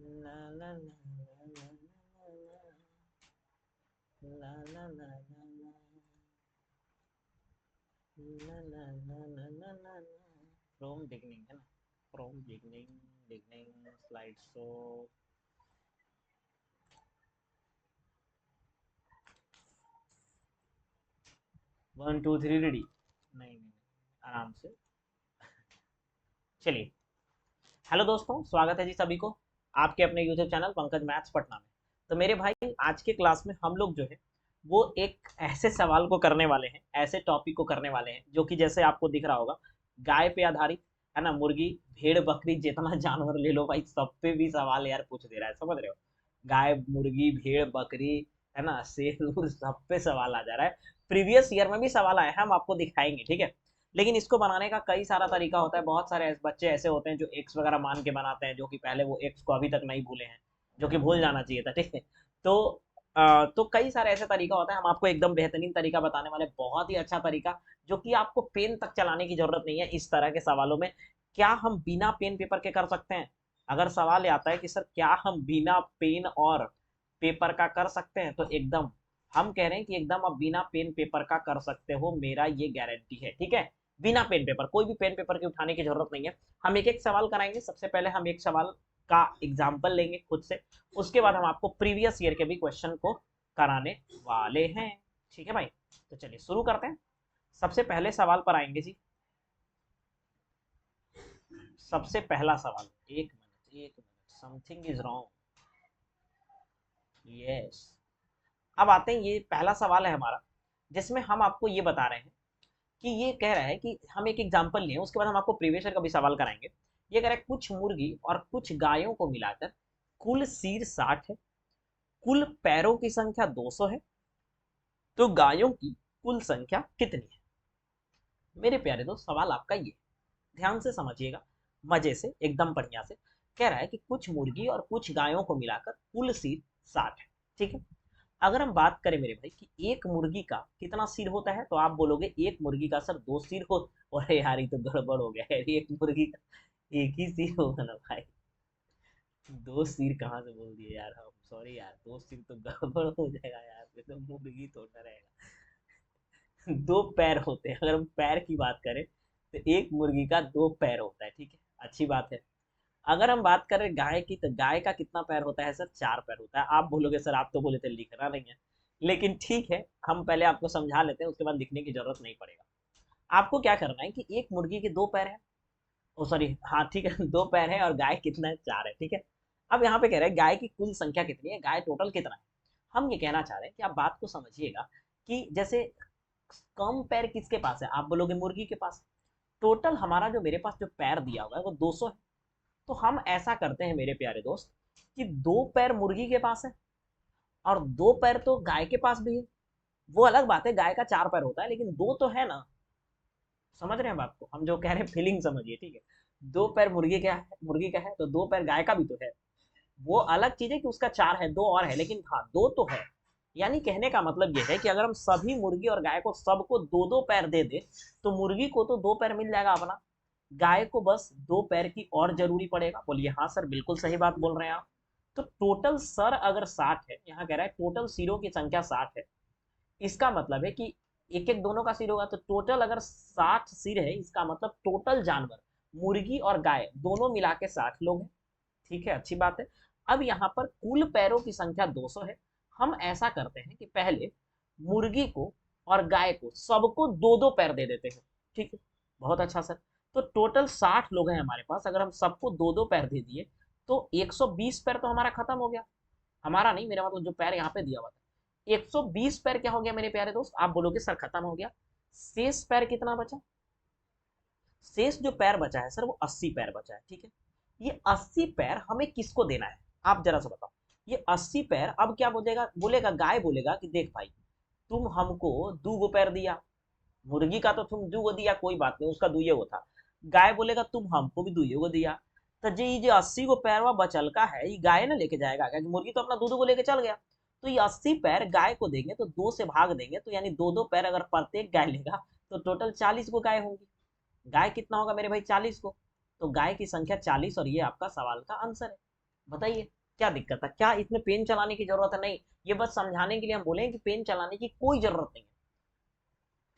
La La La La La La La La La La La La La La from beginning है ना, from beginning, beginning slide show. 1 2 3 ready? नहीं नहीं, आराम से। चलिए, hello दोस्तों, स्वागत है जी सभी को आपके अपने YouTube channel Pankaj maths Patna में। तो मेरे भाई, आज के क्लास में हम लोग जो है वो एक ऐसे सवाल को करने वाले हैं, ऐसे टॉपिक को करने वाले हैं जो कि जैसे आपको दिख रहा होगा, गाय पे आधारित है ना। मुर्गी, भेड़, बकरी, जितना जानवर ले लो भाई, सब पे भी सवाल यार पूछ दे रहा है, समझ रहे हो। गाय, मुर्गी, भेड़, बकरी, है ना, शेर, सब पे सवाल आ जा रहा है। प्रीवियस ईयर में भी सवाल आया है, हम आपको दिखाएंगे, ठीक है। लेकिन इसको बनाने का कई सारा तरीका होता है। बहुत सारे बच्चे ऐसे होते हैं जो एक्स वगैरह मान के बनाते हैं, जो कि पहले वो एक्स को अभी तक नहीं भूले हैं, जो कि भूल जाना चाहिए था, ठीक है। तो तो कई सारे ऐसे तरीका होता है। हम आपको एकदम बेहतरीन तरीका बताने वाले, बहुत ही अच्छा तरीका, जो कि आपको पेन तक चलाने की जरूरत नहीं है इस तरह के सवालों में। क्या हम बिना पेन पेपर के कर सकते हैं? अगर सवाल आता है कि सर क्या हम बिना पेन और पेपर का कर सकते हैं, तो एकदम हम कह रहे हैं कि एकदम आप बिना पेन पेपर का कर सकते हो, मेरा ये गारंटी है, ठीक है। बिना पेन पेपर, कोई भी पेन पेपर की उठाने की जरूरत नहीं है। हम एक एक सवाल कराएंगे। सबसे पहले हम एक सवाल का एग्जाम्पल लेंगे खुद से, उसके बाद हम आपको प्रीवियस ईयर के भी क्वेश्चन को कराने वाले हैं, ठीक है भाई। तो चलिए शुरू करते हैं। सबसे पहले सवाल पर आएंगे जी। सबसे पहला सवाल, एक मिनट एक minute, something is wrong. Yes, अब आते हैं, ये पहला सवाल है हमारा, जिसमें हम आपको ये बता रहे हैं कि ये कह रहा है कि हम एक एग्जाम्पल लिए, उसके बाद हम आपको प्रीवियस ईयर का भी सवाल कराएंगे। ये कह रहा है कुछ मुर्गी और कुछ गायों को मिलाकर कुल सिर 60 है, कुल पैरों की संख्या 200 है, तो गायों की कुल संख्या कितनी है? मेरे प्यारे दोस्त, सवाल आपका ये, ध्यान से समझिएगा, मजे से, एकदम बढ़िया से। कह रहा है कि कुछ मुर्गी और कुछ गायों को मिलाकर कुल सिर 60 है, ठीक है। अगर हम बात करें मेरे भाई कि एक मुर्गी का कितना सिर होता है, तो आप बोलोगे एक मुर्गी का सर 2 सिर हो। अरे यार, ये तो गड़बड़ हो गया है, एक मुर्गी का एक ही सिर होगा ना भाई। 2 सिर कहाँ से बोल दिए यार हम, सॉरी यार, 2 सिर तो गड़बड़ हो जाएगा यार, फिर तो मुर्गी थोड़ा रहेगा। 2 पैर होते हैं, अगर हम पैर की बात करें तो एक मुर्गी का 2 पैर होता है, ठीक है, अच्छी बात है। अगर हम बात करें गाय की, तो गाय का कितना पैर होता है सर? 4 पैर होता है। आप बोलोगे सर आप तो बोले थे लिखना नहीं है, लेकिन ठीक है, हम पहले आपको समझा लेते हैं, उसके बाद लिखने की जरूरत नहीं पड़ेगा। आपको क्या करना है कि एक मुर्गी के 2 पैर है, ओ सॉरी, हाँ ठीक है, 2 पैर है, और गाय कितना है? 4 है, ठीक है। अब यहाँ पे कह रहे हैं गाय की कुल संख्या कितनी है, गाय टोटल कितना है। हम ये कहना चाह रहे हैं कि आप बात को समझिएगा कि जैसे कम पैर किसके पास है, आप बोलोगे मुर्गी के पास। टोटल हमारा जो, मेरे पास जो पैर दिया हुआ है वो 200 है। तो हम ऐसा करते हैं मेरे प्यारे दोस्त कि 2 पैर मुर्गी के पास है और 2 पैर तो गाय के पास भी है। वो अलग बात है, गाय का 4 पैर होता है, लेकिन दो तो है ना। समझ रहे हैं बात को, हम जो कह रहे हैं फीलिंग समझिए, ठीक है। 2 पैर मुर्गी का है, मुर्गी का है, तो 2 पैर गाय का भी तो है। वो अलग चीज है कि उसका 4 है, दो और है, लेकिन हाँ दो तो है। यानी कहने का मतलब ये है कि अगर हम सभी मुर्गी और गाय को सबको 2 2 पैर दे दे, तो मुर्गी को तो 2 पैर मिल जाएगा अपना, गाय को बस 2 पैर की और जरूरी पड़ेगा। बोलिए हाँ सर, बिल्कुल सही बात बोल रहे हैं आप। तो टोटल सर अगर 60 है, यहाँ कह रहा है टोटल सिरों की संख्या 60 है, इसका मतलब है कि एक एक दोनों का सिर होगा, तो टोटल अगर 60 सिर है, इसका मतलब टोटल जानवर, मुर्गी और गाय दोनों मिला के 60 लोग हैं, ठीक है, अच्छी बात है। अब यहाँ पर कुल पैरों की संख्या 200 है। हम ऐसा करते हैं कि पहले मुर्गी को और गाय को सबको 2 2 पैर दे देते हैं, ठीक है, बहुत अच्छा सर। तो टोटल 60 लोग हैं हमारे पास, अगर हम सबको 2 2 पैर दे दिए, तो 120 पैर तो हमारा खत्म हो गया। हमारा नहीं, मेरा मतलब जो पैर यहाँ पे दिया हुआ था, 120 पैर क्या हो गया मेरे प्यारे दोस्त? आप बोलोगे सर खत्म हो गया। शेष पैर कितना बचा? शेष जो पैर बचा है सर, वो 80 पैर बचा है, ठीक है। ये 80 पैर हमें किसको देना है, आप जरा सा बताओ। ये 80 पैर अब क्या बोलेगा? बोलेगा, गाय बोलेगा कि देख भाई, तुम हमको 2 पैर दिया, मुर्गी का तो तुम 2 दिया, कोई बात नहीं, उसका दुइये वो था। गाय बोलेगा तुम हमको भी दुइये दिया। तो जी ये जो 80 पैरवा बचल का है, ये गाय ना लेके जाएगा, क्योंकि मुर्गी तो अपना 2 2 लेके चल गया। तो ये 80 पैर गाय को देंगे, तो 2 से भाग देंगे, तो यानी 2 2 पैर अगर प्रत्येक गाय लेगा, तो टोटल 40 को गाय होंगी। गाय कितना होगा मेरे भाई? 40 को। तो गाय की संख्या 40, और ये आपका सवाल का आंसर है। बताइए क्या दिक्कत है, क्या इसमें पेन चलाने की जरूरत है? नहीं, ये बस समझाने के लिए हम बोले कि पेन चलाने की कोई जरूरत नहीं है।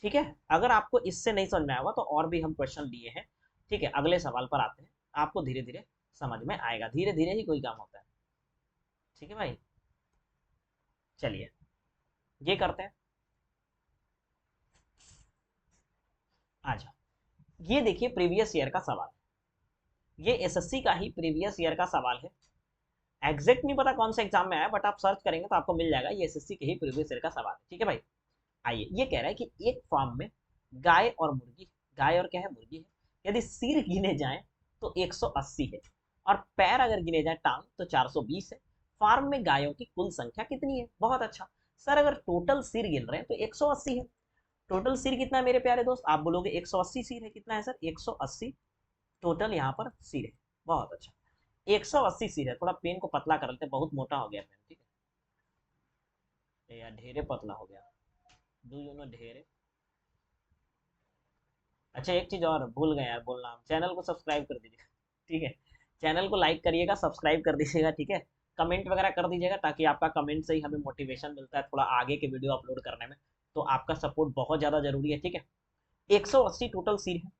ठीक है, अगर आपको इससे नहीं समझ में आया तो और भी हम क्वेश्चन दिए हैं। ठीक है, अगले सवाल पर आते हैं, आपको धीरे धीरे समझ में आएगा, धीरे धीरे ही कोई काम होता है। ठीक है भाई, चलिए ये करते हैं। आ जाओ, ये देखिए प्रीवियस ईयर का सवाल, ये एसएससी का ही प्रीवियस ईयर का सवाल है। एग्जैक्ट नहीं पता कौन सा एग्जाम में आया, बट आप सर्च करेंगे तो आपको मिल जाएगा, ये एसएससी के ही प्रीवियस ईयर का सवाल है। ठीक है भाई, आइए ये कह रहा है कि एक फार्म में गाय और मुर्गी, गाय और क्या है, मुर्गी है, यदि सिर गिने जाए तो 180 है, और पैर अगर गिने जाए टांग तो 420 है। फार्म में गायों की कुल संख्या कितनी है? बहुत अच्छा सर, अगर टोटल सिर गिन रहे हैं तो 180 है। टोटल सिर कितना है मेरे प्यारे दोस्त? आप बोलोगे 180 सिर है, कितना है सर? 180 टोटल यहाँ पर सिर है। बहुत अच्छा, 180 सिर है। थोड़ा पेन को पतला कर लेते हैं, बहुत मोटा हो गया पेन। ठीक है यार, ढेरे पतला हो गया, डू यू नो ढेरे। अच्छा एक चीज और भूल गए यार बोलना, चैनल को सब्सक्राइब कर दीजिएगा। ठीक है, चैनल को लाइक करिएगा, सब्सक्राइब कर दीजिएगा। ठीक है, कमेंट वगैरह कर दीजिएगा, ताकि आपका कमेंट से ही हमें मोटिवेशन मिलता है थोड़ा आगे के वीडियो अपलोड करने में। तो आपका सपोर्ट बहुत ज़्यादा जरूरी है। ठीक है, 180 टोटल सीट है।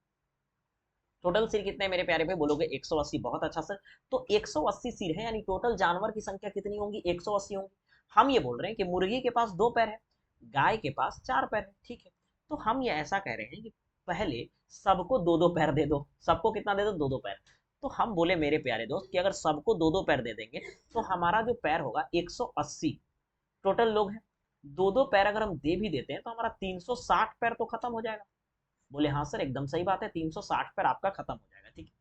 टोटल सिर कितने मेरे प्यारे भाई? बोलोगे 180, बहुत अच्छा सर। तो 180 सिर है, यानी टोटल जानवर की संख्या कितनी होंगी? 180 होंगी। हम ये बोल रहे हैं कि मुर्गी के पास 2 पैर है, गाय के पास 4 पैर है। ठीक है, तो हम ये ऐसा कह रहे हैं कि पहले सबको 2-2 पैर दे दो। सबको कितना दे दो? 2-2 पैर। तो हम बोले मेरे प्यारे दोस्त कि अगर सबको 2-2 पैर दे देंगे तो हमारा जो पैर होगा 180, टोटल लोग हैं, 2-2 पैर अगर हम दे भी देते हैं तो हमारा 360 पैर तो खत्म हो जाएगा। बोले हाँ सर एकदम सही बात है, 360 पैर आपका खत्म हो जाएगा। ठीक है,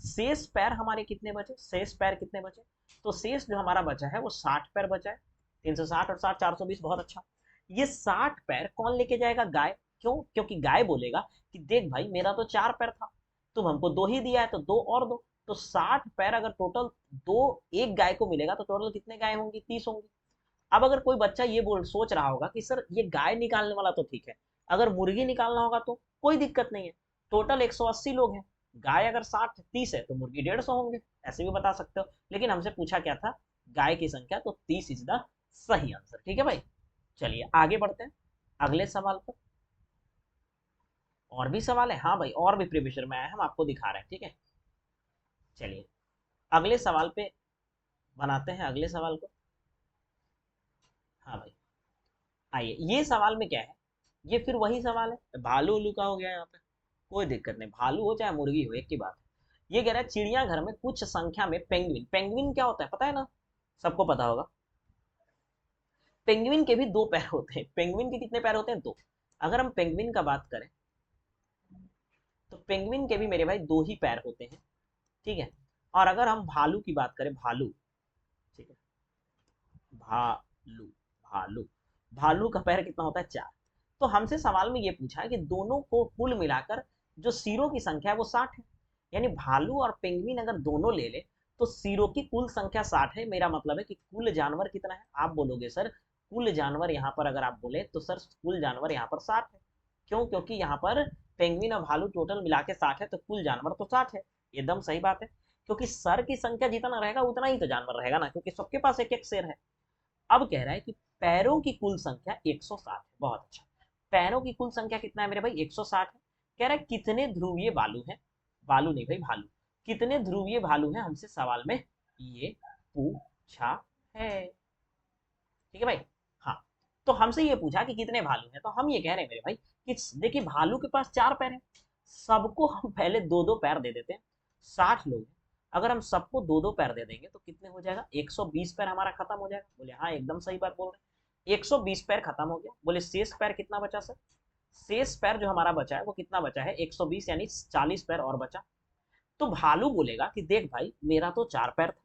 शेष पैर हमारे कितने बचे? शेष पैर कितने बचे? तो शेष जो हमारा बचा है वो 60 पैर बचा है। 360 और 60 420, बहुत अच्छा। ये 60 पैर कौन लेके जाएगा? गाय। क्यों? क्योंकि गाय बोलेगा कि देख भाई मेरा तो 4 पैर था, तुम हमको 2 ही दिया है तो 2 और दो। तो 60 पैर अगर टोटल दो एक गाय को मिलेगा तो टोटल कितने गाय होंगी? 30 होंगी। अब अगर कोई बच्चा ये बोल सोच रहा होगा कि सर ये गाय निकालने वाला तो ठीक है, अगर मुर्गी निकालना होगा तो कोई दिक्कत नहीं है। टोटल 180 लोग हैं, गाय अगर 60 30 है तो मुर्गी 150 होंगे, ऐसे भी बता सकते हो। लेकिन हमसे पूछा क्या था? गाय की संख्या, तो 30 इज द सही आंसर। ठीक है भाई, चलिए आगे बढ़ते हैं अगले सवाल पर। और भी सवाल है? हाँ भाई, और भी प्रीवियस में आया, हम आपको दिखा रहे हैं। ठीक है, चलिए अगले सवाल पे बनाते हैं अगले सवाल को। हाँ भाई, आइए ये सवाल में क्या है, ये फिर वही सवाल है, भालू उल्लू का हो गया यहाँ पे। कोई दिक्कत नहीं, भालू हो चाहे मुर्गी हो एक ही बात है। ये कह रहा है चिड़ियाघर में कुछ संख्या में पेंगुइन, पेंगुइन क्या होता है पता है ना? सबको पता होगा। पेंगुइन के भी 2 पैर होते हैं। पेंगुइन के कितने पैर होते हैं? 2। अगर हम पेंगुइन का बात करें तो पेंगुइन के भी मेरे भाई 2 ही पैर होते हैं। ठीक है, और अगर हम भालू की बात करें, भालू, ठीक है, भालू, भालू, भालू का पैर कितना होता है? 4। तो हमसे सवाल में ये पूछा है कि दोनों को कुल मिलाकर जो सिरों की संख्या है वो 60 है। यानी भालू और पेंगुइन अगर दोनों ले ले तो सिरों की कुल संख्या 60 है। मेरा मतलब है कि कुल जानवर कितना है? आप बोलोगे सर कुल जानवर यहाँ पर अगर आप बोले तो सर कुल जानवर यहाँ पर 60 है। क्यों? क्योंकि यहाँ पर पेंगुइन और भालू टोटल मिला के 60 है, तो कुल जानवर तो 60 है। एकदम सही बात है, क्योंकि सर की संख्या जितना रहेगा उतना ही तो जानवर रहेगा ना, क्योंकि सबके पास एक एक शेर है। अब कह रहा है कि पैरों की कुल संख्या 160 है। बहुत अच्छा, पैरों की कुल संख्या कितना है मेरे भाई? 160 है। कह रहा है कितने ध्रुवीय बालू हैं? बालू नहीं भाई, भालू। कितने ध्रुवीय भालू हैं, हमसे सवाल में ये पूछा है। ठीक है भाई, हाँ। तो हमसे ये पूछा कि कितने भालू हैं, तो हम ये कह रहे हैं मेरे भाई कि देखिए भालू के पास 4 पैर हैं, सबको हम पहले 2-2 पैर दे देते हैं। 60 लोग हैं, अगर हम सबको 2-2 पैर दे देंगे तो कितने हो जाएगा? 120 पैर हमारा खत्म हो जाएगा। बोले हाँ एकदम सही बात बोल रहे हैं, 120 पैर खत्म हो गया। बोले शेष पैर कितना बचा सर? शेष पैर जो हमारा बचा है वो कितना बचा है? 120, यानी 40 पैर और बचा। तो भालू बोलेगा कि देख भाई मेरा तो 4 पैर था,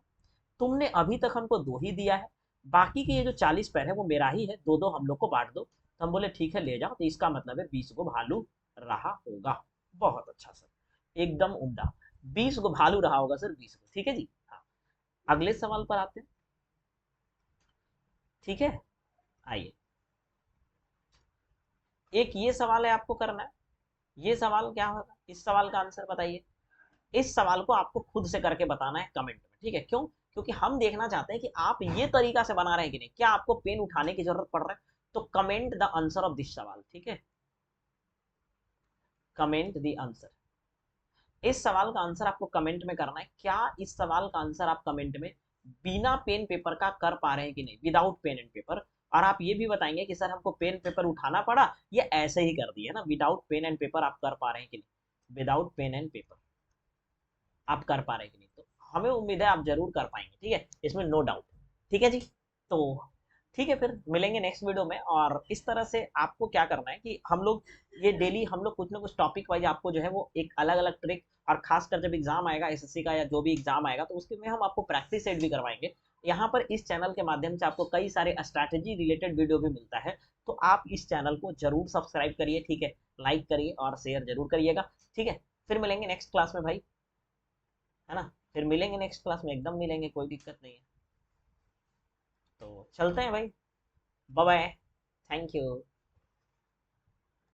तुमने अभी तक हमको 2 ही दिया है, बाकी के ये जो 40 पैर है वो मेरा ही है, 2-2 हम लोग को बांट दो। तो हम बोले ठीक है ले जाओ, तो इसका मतलब है 20 को भालू रहा होगा। बहुत अच्छा सर, एकदम उम्दा, 20 को भालू रहा होगा सर, 20 को। ठीक है जी, हाँ। अगले सवाल पर आते हैं। ठीक है, आइए एक ये सवाल है आपको करना है। ये सवाल क्या होगा, इस सवाल का आंसर बताइए। इस सवाल को आपको खुद से करके बताना है कमेंट में। ठीक है, क्यों? क्योंकि हम देखना चाहते हैं कि आप ये तरीका से बना रहे हैं कि नहीं, क्या आपको पेन उठाने की जरूरत पड़ रहा है। तो comment the answer of this सवाल, ठीक है, कमेंट द आंसर। इस सवाल का आंसर आपको कमेंट में करना है। क्या इस सवाल का आंसर आप कमेंट में बिना पेन पेपर का कर पा रहे हैं कि नहीं, विदाउट पेन एंड पेपर। और आप ये भी बताएंगे कि सर हमको पेन पेपर उठाना पड़ा, ये ऐसे ही कर दिया ना, विदाउट पेन एंड पेपर आप कर पा रहे हैं कि नहीं, विदाउट पेन एंड पेपर आप कर पा रहे हैं कि नहीं। तो हमें उम्मीद है आप जरूर कर पाएंगे, ठीक है, इसमें नो डाउट। ठीक है जी। तो ठीक है, फिर मिलेंगे नेक्स्ट वीडियो में। और इस तरह से आपको क्या करना है कि हम लोग ये डेली हम लोग कुछ ना कुछ टॉपिक वाइज आपको जो है वो एक अलग अलग ट्रिक, और खासकर जब एग्जाम आएगा एसएससी का या जो भी एग्जाम आएगा तो उसके में हम आपको प्रैक्टिस सेट भी करवाएंगे। यहाँ पर इस चैनल के माध्यम से आपको कई सारे स्ट्रैटेजी रिलेटेड वीडियो भी मिलता है। तो आप इस चैनल को जरूर सब्सक्राइब करिए, ठीक है, लाइक करिए और शेयर जरूर करिएगा। ठीक है, फिर मिलेंगे नेक्स्ट क्लास में भाई, है ना, फिर मिलेंगे नेक्स्ट क्लास में, एकदम मिलेंगे, कोई दिक्कत नहीं है। तो चलते हैं भाई, बाय बाय, थैंक यू।